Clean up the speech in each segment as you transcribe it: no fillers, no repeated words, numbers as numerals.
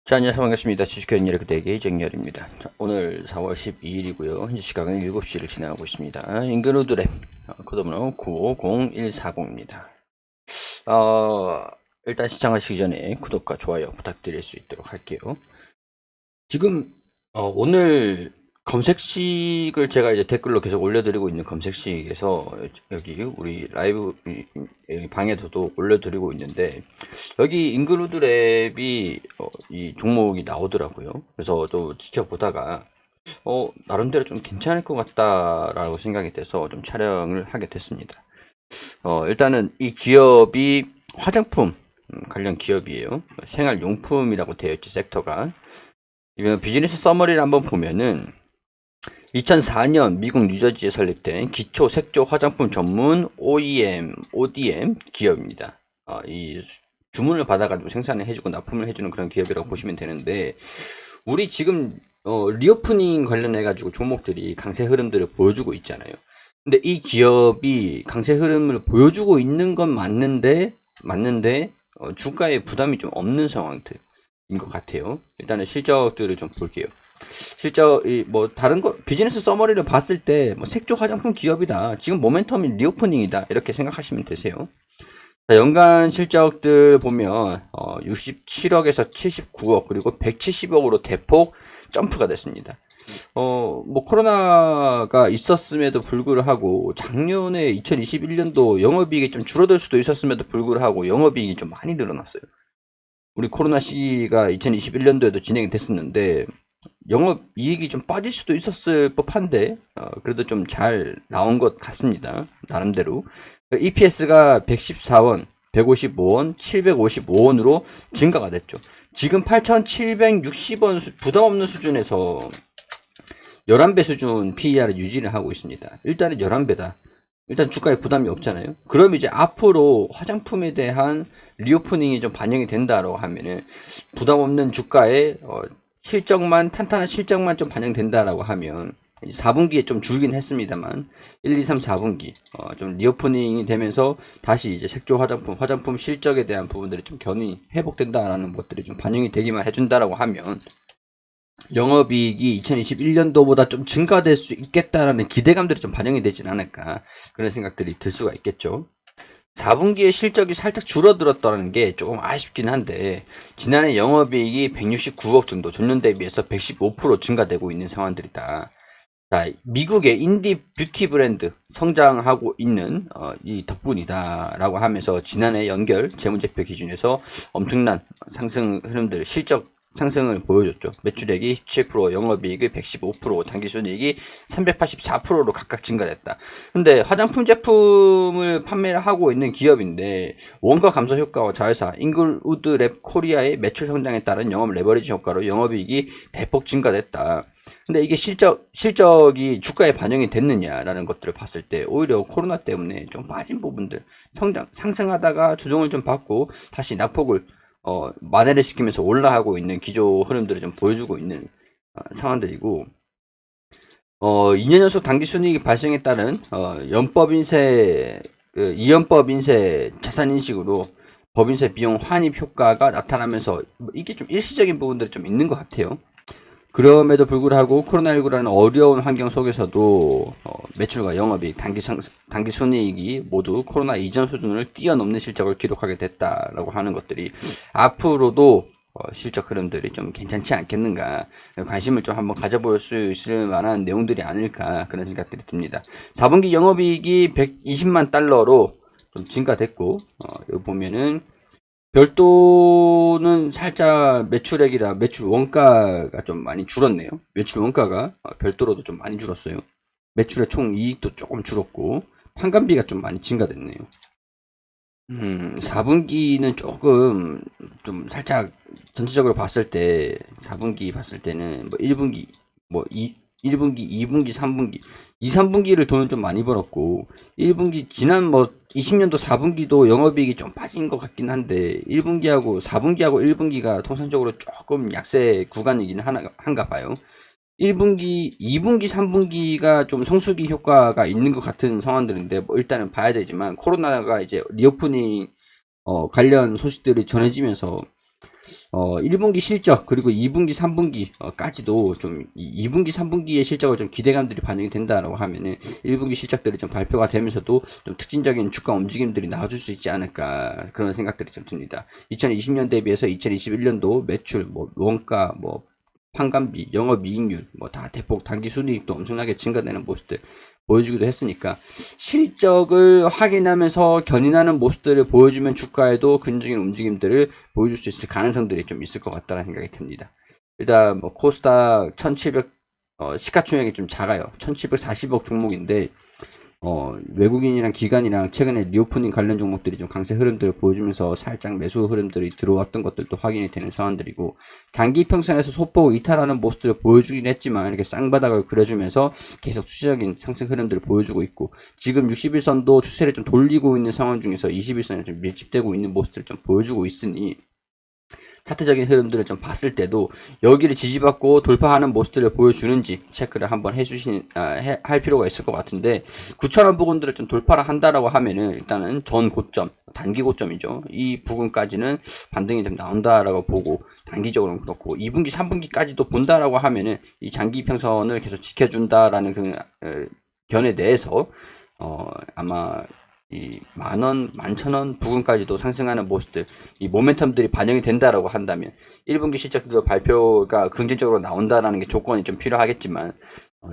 자, 안녕하세요. 반갑습니다. 주식회원 여력 대개의 정렬입니다. 자, 오늘 4월 12일이고요. 현재 시각은 7시를 지나가고 있습니다. 인근우드랩 코드번호 950140입니다. 일단 시청하시기 전에 구독과 좋아요 부탁드릴 수 있도록 할게요. 지금 오늘 검색식을 제가 이제 댓글로 계속 올려드리고 있는 검색식에서 여기 우리 라이브 방에서도 올려드리고 있는데 여기 인그루드랩이 이 종목이 나오더라고요. 그래서 또 지켜보다가 나름대로 좀 괜찮을 것 같다라고 생각이 돼서 좀 촬영을 하게 됐습니다. 일단은 이 기업이 화장품 관련 기업이에요. 생활용품이라고 되어 있죠, 섹터가. 이번 비즈니스 서머리를 한번 보면은 2004년 미국 뉴저지에 설립된 기초 색조 화장품 전문 ODM 기업입니다. 이 주문을 받아가지고 생산을 해주고 납품을 해주는 그런 기업이라고 보시면 되는데, 우리 지금 리오프닝 관련해가지고 종목들이 강세 흐름들을 보여주고 있잖아요. 근데 이 기업이 강세 흐름을 보여주고 있는 건 맞는데 주가에 부담이 좀 없는 상황들인 것 같아요. 일단은 실적들을 좀 볼게요. 실적이 뭐 다른 거 비즈니스 서머리를 봤을 때 뭐 색조 화장품 기업이다, 지금 모멘텀이 리오프닝이다, 이렇게 생각하시면 되세요. 자, 연간 실적들 보면 67억에서 79억 그리고 170억으로 대폭 점프가 됐습니다. 뭐 코로나가 있었음에도 불구하고 작년에 2021년도 영업이익이 좀 줄어들 수도 있었음에도 불구하고 영업이익이 좀 많이 늘어났어요. 우리 코로나 시기가 2021년도에도 진행이 됐었는데 영업이익이 좀 빠질 수도 있었을 법한데 그래도 좀 잘 나온 것 같습니다. 나름대로. EPS가 114원, 155원, 755원으로 증가가 됐죠. 지금 8,760원 부담 없는 수준에서 11배 수준 PER을 유지를 하고 있습니다. 일단은 11배다. 일단 주가에 부담이 없잖아요. 그럼 이제 앞으로 화장품에 대한 리오프닝이 좀 반영이 된다라고 하면은 부담 없는 주가에 실적만, 탄탄한 실적만 좀 반영된다라고 하면 4분기에 좀 줄긴 했습니다만 1, 2, 3, 4분기 좀 리오프닝이 되면서 다시 이제 색조 화장품 실적에 대한 부분들이 좀 견이 회복된다라는 것들이 좀 반영이 되기만 해준다라고 하면 영업이익이 2021년도보다 좀 증가될 수 있겠다라는 기대감들이 좀 반영이 되진 않을까, 그런 생각들이 들 수가 있겠죠. 4분기에 실적이 살짝 줄어들었다는 게 조금 아쉽긴 한데, 지난해 영업이익이 169억 정도, 전년 대비해서 115% 증가되고 있는 상황들이다. 자, 미국의 인디 뷰티 브랜드 성장하고 있는 이 덕분이다라고 하면서 지난해 연결 재무제표 기준에서 엄청난 상승 흐름들, 실적 상승을 보여줬죠. 매출액이 17%, 영업이익이 115%, 당기순이익이 384%로 각각 증가됐다. 근데 화장품 제품을 판매를 하고 있는 기업인데 원가 감소 효과와 자회사 잉글우드랩 코리아의 매출 성장에 따른 영업 레버리지 효과로 영업이익이 대폭 증가됐다. 근데 이게 실적이 주가에 반영이 됐느냐라는 것들을 봤을 때 오히려 코로나 때문에 좀 빠진 부분들, 상승하다가 조정을 좀 받고 다시 낙폭을 만회를 시키면서 올라가고 있는 기조 흐름들을 좀 보여주고 있는 상황들이고, 2년 연속 당기순이익이 발생에 따른 이연법 인세 자산 인식으로 법인세 비용 환입 효과가 나타나면서 이게 좀 일시적인 부분들이 좀 있는 것 같아요. 그럼에도 불구하고 코로나19라는 어려운 환경 속에서도 매출과 영업이익, 당기순이익이 모두 코로나 이전 수준을 뛰어넘는 실적을 기록하게 됐다라고 하는 것들이 앞으로도 실적 흐름들이 좀 괜찮지 않겠는가, 관심을 좀 한번 가져볼 수 있을 만한 내용들이 아닐까, 그런 생각들이 듭니다. 4분기 영업이익이 120만 달러로 좀 증가됐고, 여기 보면은 별도는 살짝 매출액이랑 매출 원가가 좀 많이 줄었네요. 매출 원가가 별도로도 좀 많이 줄었어요. 매출의 총 이익도 조금 줄었고 판관비가 좀 많이 증가됐네요. 4분기는 조금 좀 살짝 전체적으로 봤을 때 4분기 봤을 때는 뭐 1분기 뭐 1분기, 2분기, 3분기 2, 3분기를 돈을 좀 많이 벌었고 1분기 지난 뭐 20년도 4분기도 영업이익이 좀 빠진 것 같긴 한데 1분기하고 4분기하고 1분기가 통상적으로 조금 약세 구간이긴 한가 봐요. 1분기, 2분기, 3분기가 좀 성수기 효과가 있는 것 같은 상황들인데 뭐 일단은 봐야 되지만 코로나가 이제 리오프닝 관련 소식들이 전해지면서 1분기 실적 그리고 2분기, 3분기까지도 좀 2분기, 3분기의 실적을 좀 기대감들이 반영이 된다라고 하면은 1분기 실적들이 좀 발표가 되면서도 좀 특징적인 주가 움직임들이 나와줄 수 있지 않을까 그런 생각들이 좀 듭니다. 2020년 대비해서 2021년도 매출, 뭐 원가, 뭐 판관비, 영업이익률, 뭐 다 대폭 단기 순이익도 엄청나게 증가되는 모습들 보여주기도 했으니까 실적을 확인하면서 견인하는 모습들을 보여주면 주가에도 긍정적인 움직임들을 보여줄 수 있을 가능성들이 좀 있을 것 같다는 생각이 듭니다. 일단 뭐 코스닥 1700 시가총액이 좀 작아요. 1740억 종목인데 외국인이랑 기관이랑 최근에 리오프닝 관련 종목들이 좀 강세 흐름들을 보여주면서 살짝 매수 흐름들이 들어왔던 것들도 확인이 되는 상황들이고, 장기 평선에서 소폭 이탈하는 모습들을 보여주긴 했지만 이렇게 쌍바닥을 그려주면서 계속 추세적인 상승 흐름들을 보여주고 있고, 지금 60일선도 추세를 좀 돌리고 있는 상황 중에서 21선에 좀 밀집되고 있는 모습들을 좀 보여주고 있으니 차트적인 흐름들을 좀 봤을 때도 여기를 지지받고 돌파하는 모습들을 보여주는지 체크를 한번 할 필요가 있을 것 같은데, 9,000원 부근들을 좀 돌파를 한다라고 하면은 일단은 전 고점, 단기 고점이죠. 이 부근까지는 반등이 좀 나온다라고 보고, 단기적으로는 그렇고 2분기, 3분기까지도 본다라고 하면은 이 장기 평선을 계속 지켜준다라는 그 견해 내에서 아마 이 10,000원, 11,000원 부근까지도 상승하는 모습들, 이 모멘텀들이 반영이 된다라고 한다면 1분기 실적도 발표가 긍정적으로 나온다라는 게 조건이 좀 필요하겠지만,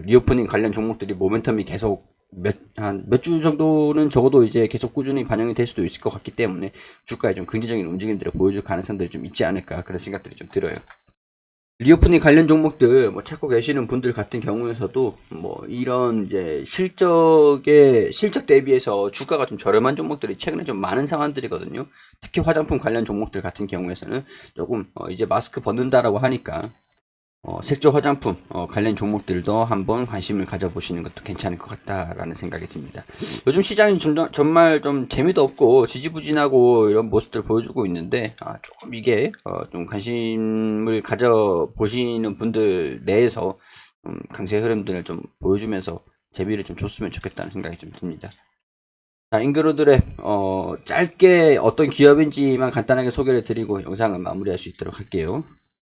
리오프닝 관련 종목들이 모멘텀이 계속 몇 주 정도는 적어도 이제 계속 꾸준히 반영이 될 수도 있을 것 같기 때문에 주가에 좀 긍정적인 움직임들을 보여줄 가능성들이 좀 있지 않을까 그런 생각들이 좀 들어요. 리오프닝 관련 종목들 뭐 찾고 계시는 분들 같은 경우에서도 뭐 이런 이제 실적 대비해서 주가가 좀 저렴한 종목들이 최근에 좀 많은 상황들이거든요. 특히 화장품 관련 종목들 같은 경우에서는 조금 이제 마스크 벗는다라고 하니까 색조 화장품 관련 종목들도 한번 관심을 가져보시는 것도 괜찮을 것 같다라는 생각이 듭니다. 요즘 시장이 정말 좀 재미도 없고 지지부진하고 이런 모습들 보여주고 있는데, 조금 이게 좀 관심을 가져보시는 분들 내에서 강세 흐름들을 좀 보여주면서 재미를 좀 줬으면 좋겠다는 생각이 좀 듭니다. 자, 잉그로드랩 짧게 어떤 기업인지만 간단하게 소개를 드리고 영상을 마무리할 수 있도록 할게요.